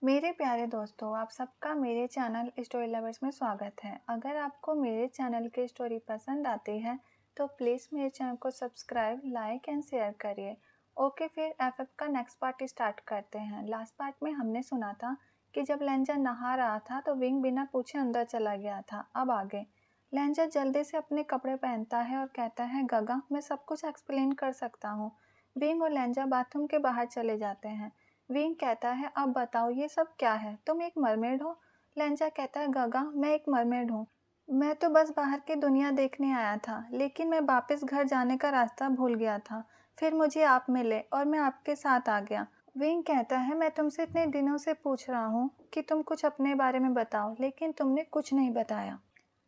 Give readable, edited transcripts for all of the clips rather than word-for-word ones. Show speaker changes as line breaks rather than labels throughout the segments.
मेरे प्यारे दोस्तों, आप सबका मेरे चैनल स्टोरी लवर्स में स्वागत है। अगर आपको मेरे चैनल की स्टोरी पसंद आती है तो प्लीज़ मेरे चैनल को सब्सक्राइब, लाइक एंड शेयर करिए। ओके, फिर एफएफ का नेक्स्ट पार्ट स्टार्ट करते हैं। लास्ट पार्ट में हमने सुना था कि जब लेंजा नहा रहा था तो विंग बिना पूछे अंदर चला गया था। अब आगे लेंजा जल्दी से अपने कपड़े पहनता है और कहता है, गगा मैं सब कुछ एक्सप्लेन कर सकता हूँ। विंग और लेंजा बाथरूम के बाहर चले जाते हैं। विंग कहता है, अब बताओ ये सब क्या है, तुम एक मरमेड हो? लेंजा कहता है, गगा मैं एक मरमेड हूँ। मैं तो बस बाहर की दुनिया देखने आया था, लेकिन मैं वापस घर जाने का रास्ता भूल गया था। फिर मुझे आप मिले और मैं आपके साथ आ गया। विंग कहता है, मैं तुमसे इतने दिनों से पूछ रहा हूँ कि तुम कुछ अपने बारे में बताओ, लेकिन तुमने कुछ नहीं बताया।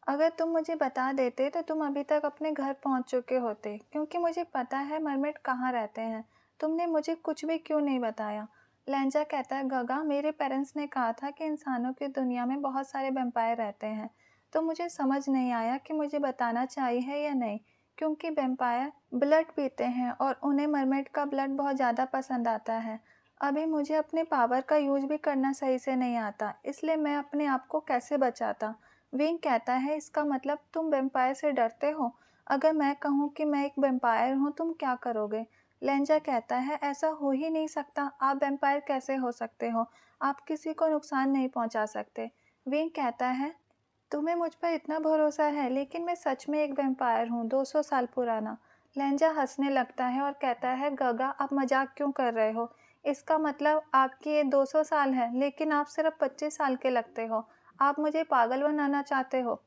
अगर तुम मुझे बता देते तो तुम अभी तक अपने घर पहुंच चुके होते, क्योंकि मुझे पता है मरमेड कहाँ रहते हैं। तुमने मुझे कुछ भी क्यों नहीं बताया? लेंजा कहता है, गगा मेरे पेरेंट्स ने कहा था कि इंसानों की दुनिया में बहुत सारे वैम्पायर रहते हैं, तो मुझे समझ नहीं आया कि मुझे बताना चाहिए या नहीं, क्योंकि वैम्पायर ब्लड पीते हैं और उन्हें मरमेड का ब्लड बहुत ज़्यादा पसंद आता है। अभी मुझे अपने पावर का यूज भी करना सही से नहीं आता, इसलिए मैं अपने आप को कैसे बचाता? विंग कहता है, इसका मतलब तुम वैम्पायर से डरते हो? अगर मैं कहूँ कि मैं एक वैम्पायर हूँ, तुम क्या करोगे? लेंजा कहता है, ऐसा हो ही नहीं सकता, आप वैम्पायर कैसे हो सकते हो? आप किसी को नुकसान नहीं पहुंचा सकते। विंग कहता है, तुम्हें मुझ पर इतना भरोसा है, लेकिन मैं सच में एक वैम्पायर हूँ, 200 साल पुराना। लेंजा हंसने लगता है और कहता है, गगा आप मजाक क्यों कर रहे हो? इसका मतलब आपकी ये 200 साल है, लेकिन आप सिर्फ 25 साल के लगते हो। आप मुझे पागल बनाना चाहते हो,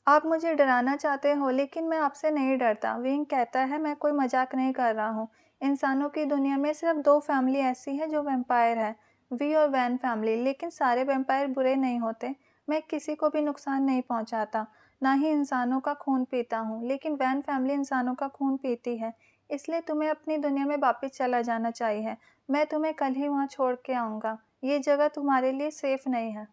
आप मुझे डराना चाहते हो, लेकिन मैं आपसे नहीं डरता। विंग कहता है, मैं कोई मजाक नहीं कर रहा हूँ। इंसानों की दुनिया में सिर्फ 2 फैमिली ऐसी है जो वैम्पायर है, वी और वैन फैमिली, लेकिन सारे वैम्पायर बुरे नहीं होते। मैं किसी को भी नुकसान नहीं पहुँचाता, ना ही इंसानों का खून पीता हूँ, लेकिन वैन फैमिली इंसानों का खून पीती है। इसलिए तुम्हें अपनी दुनिया में वापस चला जाना चाहिए। मैं तुम्हें कल ही वहाँ छोड़ के आऊँगा। ये जगह तुम्हारे लिए सेफ नहीं है।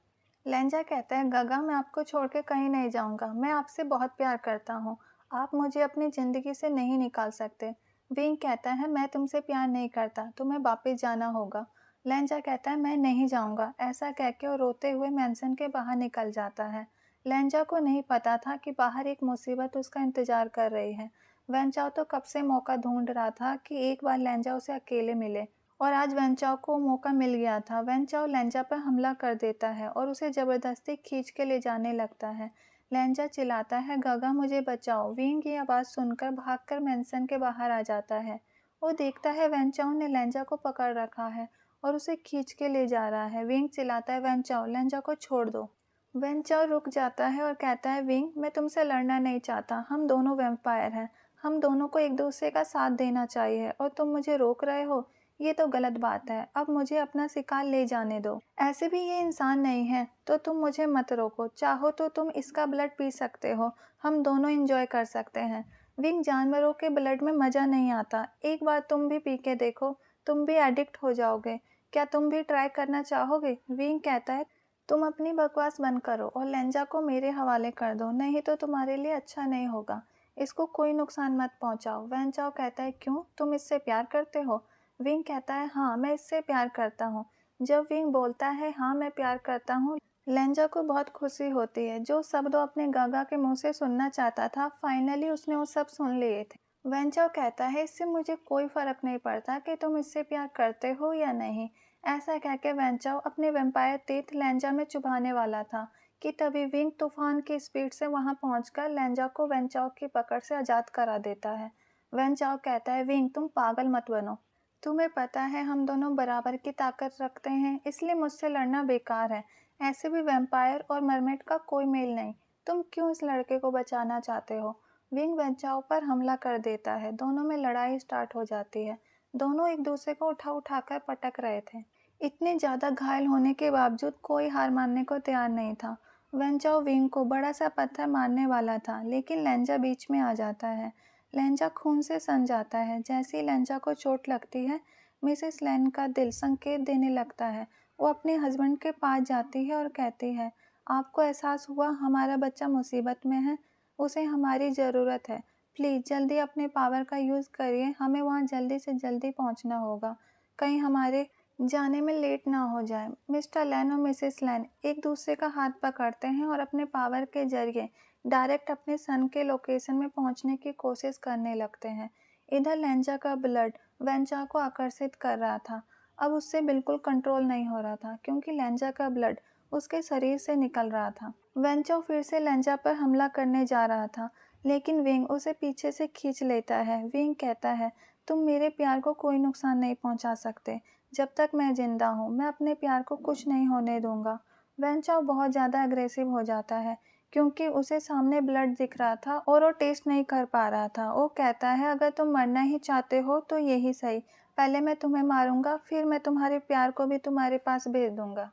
लेंजा कहता है, गगा मैं आपको छोड़ के कहीं नहीं जाऊंगा, मैं आपसे बहुत प्यार करता हूँ। आप मुझे अपनी ज़िंदगी से नहीं निकाल सकते। विंग कहता है, मैं तुमसे प्यार नहीं करता, तुम्हें वापस जाना होगा। लेंजा कहता है, मैं नहीं जाऊंगा। ऐसा कह के वो रोते हुए मैंसन के बाहर निकल जाता है। लेंजा को नहीं पता था कि बाहर एक मुसीबत उसका इंतजार कर रही है। वेंचाओ तो कब से मौका ढूंढ रहा था कि एक बार लेंजा उसे अकेले मिले, और आज वेंचाओ को मौका मिल गया था। वेंचाओ लेंजा पर हमला कर देता है और उसे ज़बरदस्ती खींच के ले जाने लगता है। लेंजा चिल्लाता है, गगा मुझे बचाओ। विंग की आवाज़ सुनकर भागकर मैंसन के बाहर आ जाता है। वो देखता है वेंचाओ ने लेंजा को पकड़ रखा है और उसे खींच के ले जा रहा है। विंग चिल्लाता है, वेंचाओ लेंजा को छोड़ दो। वेंचाओ रुक जाता है और कहता है, विंग मैं तुमसे लड़ना नहीं चाहता, हम दोनों वैम्पायर हैं, हम दोनों को एक दूसरे का साथ देना चाहिए, और तुम मुझे रोक रहे हो, ये तो गलत बात है। अब मुझे अपना शिकार ले जाने दो। ऐसे भी ये इंसान नहीं है, तो तुम मुझे मत रोको। चाहो तो तुम इसका ब्लड पी सकते हो, हम दोनों एंजॉय कर सकते हैं। विंग जानवरों के ब्लड में मज़ा नहीं आता, एक बार तुम भी पी के देखो, तुम भी एडिक्ट हो जाओगे। क्या तुम भी ट्राई करना चाहोगे? विंग कहता है, तुम अपनी बकवास बंद करो और लेंजा को मेरे हवाले कर दो, नहीं तो तुम्हारे लिए अच्छा नहीं होगा। इसको कोई नुकसान मत पहुंचाओ। वेंचाओ कहता है, क्यों, तुम इससे प्यार करते हो? विंग कहता है, हाँ मैं इससे प्यार करता हूँ। जब विंग बोलता है, हाँ मैं प्यार करता हूँ, लेंजा को बहुत खुशी होती है। जो शब्द वो अपने गागा के मुंह से सुनना चाहता था, फाइनली उसने वो सब सुन लिए थे। वेंचाओ कहता है, इससे मुझे कोई फर्क नहीं पड़ता कि तुम इससे प्यार करते हो या नहीं। ऐसा कह के वेंचाओ अपने वेम्पायर तीत लेंजा में चुभाने वाला था कि तभी विंग तूफान की स्पीड से वहां पहुंचकर लेंजा को वेंचाओ की पकड़ से आज़ाद करा देता है। वेंचाओ कहता है, विंग तुम पागल मत बनो, तुम्हें पता है हम दोनों बराबर की ताकत रखते हैं, इसलिए मुझसे लड़ना बेकार है। ऐसे भी वैम्पायर और मरमेड का कोई मेल नहीं, तुम क्यों इस लड़के को बचाना चाहते हो? विंग वेंचाओ पर हमला कर देता है, दोनों में लड़ाई स्टार्ट हो जाती है। दोनों एक दूसरे को उठा उठाकर पटक रहे थे। इतने ज़्यादा घायल होने के बावजूद कोई हार मानने को तैयार नहीं था। वेंचाओ विंग को बड़ा सा पत्थर मारने वाला था, लेकिन लेंजा बीच में आ जाता है। लेंजा खून से सन जाता है। जैसे ही लेंजा को चोट लगती है, मिसेस लैन का दिल संकेत देने लगता है। वो अपने हस्बैंड के पास जाती है और कहती है, आपको एहसास हुआ हमारा बच्चा मुसीबत में है, उसे हमारी ज़रूरत है। प्लीज़ जल्दी अपने पावर का यूज़ करिए, हमें वहाँ जल्दी से जल्दी पहुँचना होगा। कहीं हमारे जाने में लेट ना हो जाए। मिस्टर लैन और मिसेस लैन एक दूसरे का हाथ पकड़ते हैं और अपने पावर के जरिए डायरेक्ट अपने सन के लोकेशन में पहुंचने की कोशिश करने लगते हैं। इधर लेंजा का ब्लड वेंचा को आकर्षित कर रहा था। अब उससे बिल्कुल कंट्रोल नहीं हो रहा था क्योंकि लेंजा का ब्लड उसके शरीर से निकल रहा था। वेंचा फिर से लेंजा पर हमला करने जा रहा था, लेकिन विंग उसे पीछे से खींच लेता है। विंग कहता है, तुम मेरे प्यार को कोई नुकसान नहीं पहुंचा सकते। जब तक मैं जिंदा हूँ मैं अपने प्यार को कुछ नहीं होने दूंगा। वैन चाओ बहुत ज़्यादा अग्रेसिव हो जाता है क्योंकि उसे सामने ब्लड दिख रहा था और वो टेस्ट नहीं कर पा रहा था। वो कहता है, अगर तुम मरना ही चाहते हो तो यही सही, पहले मैं तुम्हें मारूंगा, फिर मैं तुम्हारे प्यार को भी तुम्हारे पास भेज दूंगा।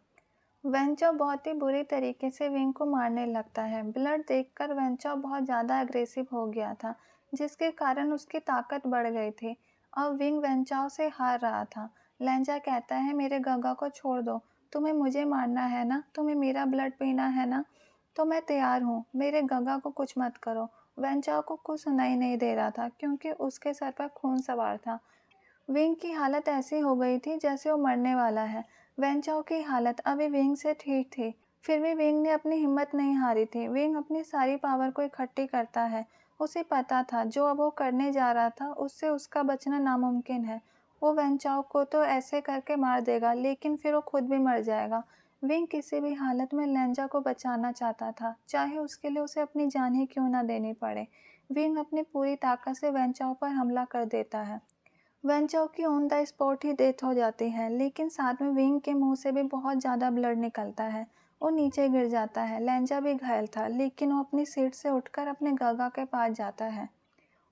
वेंचो बहुत ही बुरी तरीके से विंग को मारने लगता है। ब्लड देखकर वेंचो बहुत ज़्यादा अग्रेसिव हो गया था, जिसके कारण उसकी ताकत बढ़ गई थी। अब विंग वेंचाओ से हार रहा था। लेंजा कहता है, मेरे गगा को छोड़ दो, तुम्हें मुझे मारना है ना, तुम्हें मेरा ब्लड पीना है ना, तो मैं तैयार हूँ, मेरे गगा को कुछ मत करो। वेंचाओ को कुछ सुनाई नहीं दे रहा था क्योंकि उसके सर पर खून सवार था। विंग की हालत ऐसी हो गई थी जैसे वो मरने वाला है। वेंचाओ की हालत अभी विंग से ठीक थी, फिर भी विंग ने अपनी हिम्मत नहीं हारी थी। विंग अपनी सारी पावर को इकट्ठी करता है। उसे पता था जो अब वो करने जा रहा था उससे उसका बचना नामुमकिन है। वो वेंचाओ को तो ऐसे करके मार देगा, लेकिन फिर वो खुद भी मर जाएगा। विंग किसी भी हालत में लेंजा को बचाना चाहता था, चाहे उसके लिए उसे अपनी जान ही क्यों ना देनी पड़े। विंग अपनी पूरी ताकत से वेंचाओ पर हमला कर देता है। वेंचाओ की on the spot he death हो जाती है, लेकिन साथ में विंग के मुंह से भी बहुत ज़्यादा ब्लड निकलता है। वो नीचे गिर जाता है। लेंजा भी घायल था, लेकिन वो अपनी सीट से उठकर अपने गगा के पास जाता है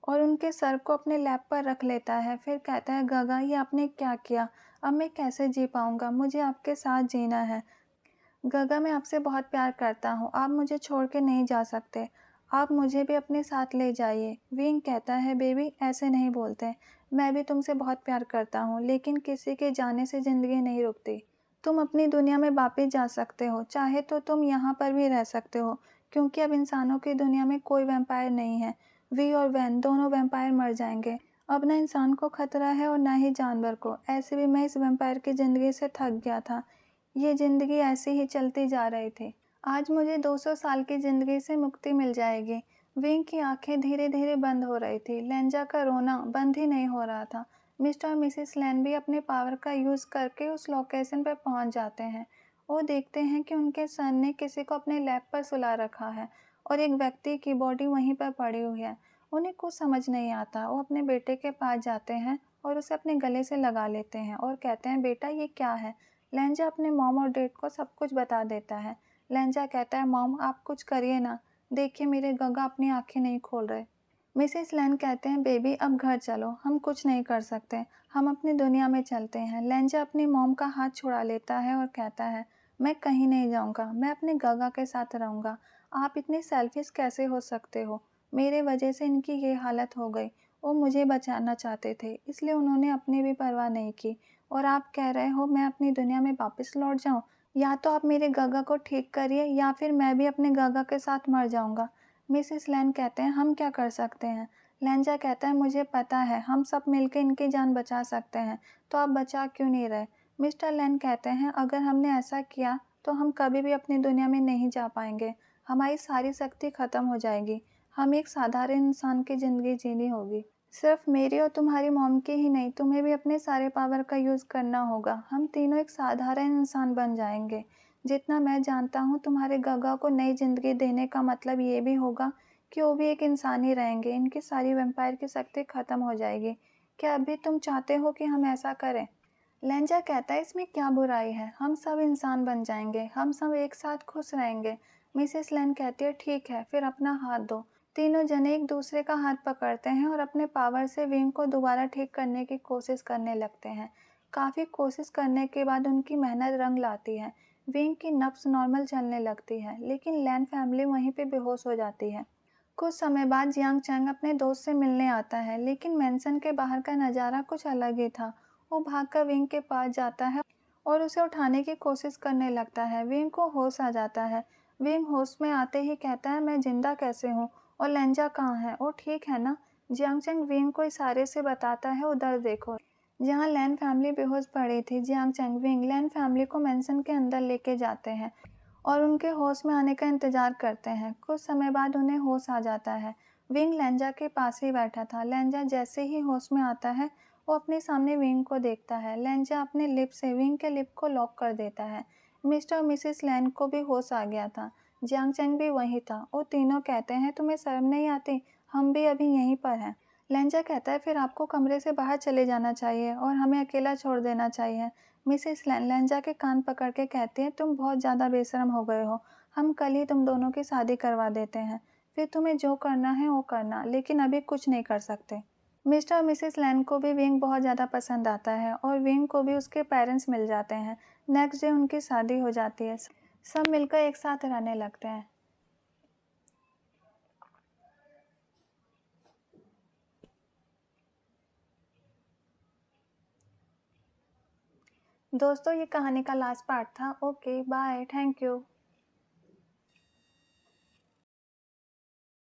और उनके सर को अपने लैप पर रख लेता है। फिर कहता है, गगा, ये आपने क्या किया? अब मैं कैसे जी पाऊंगा? मुझे आपके साथ जीना है। गगा, मैं आपसे बहुत प्यार करता हूँ, आप मुझे छोड़ के नहीं जा सकते, आप मुझे भी अपने साथ ले जाइए। विंग कहता है, बेबी ऐसे नहीं बोलते, मैं भी तुमसे बहुत प्यार करता हूँ, लेकिन किसी के जाने से ज़िंदगी नहीं रुकती। तुम अपनी दुनिया में वापस जा सकते हो, चाहे तो तुम यहाँ पर भी रह सकते हो, क्योंकि अब इंसानों की दुनिया में कोई वैम्पायर नहीं है। वी और वैन दोनों वैम्पायर मर जाएंगे। अब ना इंसान को खतरा है और ना ही जानवर को। ऐसे भी मैं इस वैम्पायर की ज़िंदगी से थक गया था। ये ज़िंदगी ऐसे ही चलती जा रही थी। आज मुझे 200 साल की ज़िंदगी से मुक्ति मिल जाएगी। विंग की आंखें धीरे धीरे बंद हो रही थी। लेंजा का रोना बंद ही नहीं हो रहा था। मिस्टर और मिसेस लैन भी अपने पावर का यूज़ करके उस लोकेशन पर पहुंच जाते हैं। वो देखते हैं कि उनके सन ने किसी को अपने लैब पर सुला रखा है और एक व्यक्ति की बॉडी वहीं पर पड़ी हुई है। उन्हें कुछ समझ नहीं आता। वो अपने बेटे के पास जाते हैं और उसे अपने गले से लगा लेते हैं और कहते हैं, बेटा ये क्या है? लेंजा अपने मॉम और डैड को सब कुछ बता देता है। लेंजा कहता है, मॉम आप कुछ करिए ना, देखिए मेरे गगा अपनी आंखें नहीं खोल रहे। मिसेस लैन कहते हैं, बेबी अब घर चलो, हम कुछ नहीं कर सकते, हम अपनी दुनिया में चलते हैं। लेंजा अपनी मॉम का हाथ छुड़ा लेता है और कहता है, मैं कहीं नहीं जाऊंगा, मैं अपने गगा के साथ रहूंगा। आप इतने सेल्फिश कैसे हो सकते हो? मेरे वजह से इनकी ये हालत हो गई। वो मुझे बचाना चाहते थे, इसलिए उन्होंने अपनी भी परवाह नहीं की। और आप कह रहे हो मैं अपनी दुनिया में वापस लौट जाऊं? या तो आप मेरे गगा को ठीक करिए या फिर मैं भी अपने गगा के साथ मर जाऊंगा। मिसेस लैन कहते हैं, हम क्या कर सकते हैं? लेंजा कहता है, मुझे पता है हम सब मिलकर इनकी जान बचा सकते हैं, तो आप बचा क्यों नहीं रहे? मिस्टर लैन कहते हैं, अगर हमने ऐसा किया तो हम कभी भी अपनी दुनिया में नहीं जा पाएंगे, हमारी सारी शक्ति खत्म हो जाएगी, हम एक साधारण इंसान की ज़िंदगी जीनी होगी। सिर्फ मेरी और तुम्हारी मॉम की ही नहीं, तुम्हें भी अपने सारे पावर का यूज़ करना होगा। हम तीनों एक साधारण इंसान बन जाएंगे। जितना मैं जानता हूँ, तुम्हारे गगा को नई ज़िंदगी देने का मतलब ये भी होगा कि वो भी एक इंसान ही रहेंगे। इनकी सारी वैम्पायर की शक्ति खत्म हो जाएगी। क्या अभी तुम चाहते हो कि हम ऐसा करें? लेंजा कहता है, इसमें क्या बुराई है, हम सब इंसान बन जाएंगे, हम सब एक साथ खुश रहेंगे। मिसेस लैन कहती है, ठीक है, फिर अपना हाथ दो। तीनों जने एक दूसरे का हाथ पकड़ते हैं और अपने पावर से विंग को दोबारा ठीक करने की कोशिश करने लगते हैं। काफ़ी कोशिश करने के बाद उनकी मेहनत रंग लाती है। विंग की नब्ज नॉर्मल चलने लगती है, लेकिन लैन फैमिली वहीं पे बेहोश हो जाती है। कुछ समय बाद जियांग चैंग अपने दोस्त से मिलने आता है, लेकिन मेंशन के बाहर का नज़ारा कुछ अलग ही था। वो भागकर विंग के पास जाता है और उसे उठाने की कोशिश करने लगता है। विंग को होश आ जाता है। विंग होश में आते ही कहता है, मैं जिंदा कैसे हूँ और लेंजा कहाँ है? वो ठीक है ना? जियांग चैंग विंग को इशारे से बताता है, उधर देखो। जहाँ लैन फैमिली बेहोश पड़ी थी, जियांग चंगविंग लैन फैमिली को मैंसन के अंदर लेके जाते हैं और उनके होश में आने का इंतजार करते हैं। कुछ समय बाद उन्हें होश आ जाता है। विंग लेंजा के पास ही बैठा था। लेंजा जैसे ही होश में आता है, वो अपने सामने विंग को देखता है। लेंजा अपने लिप से विंग के लिप को लॉक कर देता है। मिस्टर और मिसेस लैन को भी होश आ गया था। जियांग चंग भी वहीं था। वो तीनों कहते हैं, तुम्हें शर्म नहीं आती? हम भी अभी यहीं पर हैं। लेंजा कहता है, फिर आपको कमरे से बाहर चले जाना चाहिए और हमें अकेला छोड़ देना चाहिए। मिसेस लैन लेंजा के कान पकड़ के कहती है, तुम बहुत ज़्यादा बेशर्म हो गए हो। हम कल ही तुम दोनों की शादी करवा देते हैं, फिर तुम्हें जो करना है वो करना, लेकिन अभी कुछ नहीं कर सकते। मिस्टर और मिसेस लैन को भी विंग बहुत ज़्यादा पसंद आता है और विंग को भी उसके पेरेंट्स मिल जाते हैं। नेक्स्ट डे उनकी शादी हो जाती है। सब मिलकर एक साथ रहने लगते हैं। दोस्तों, ये कहानी का लास्ट पार्ट था। Okay bye, thank you.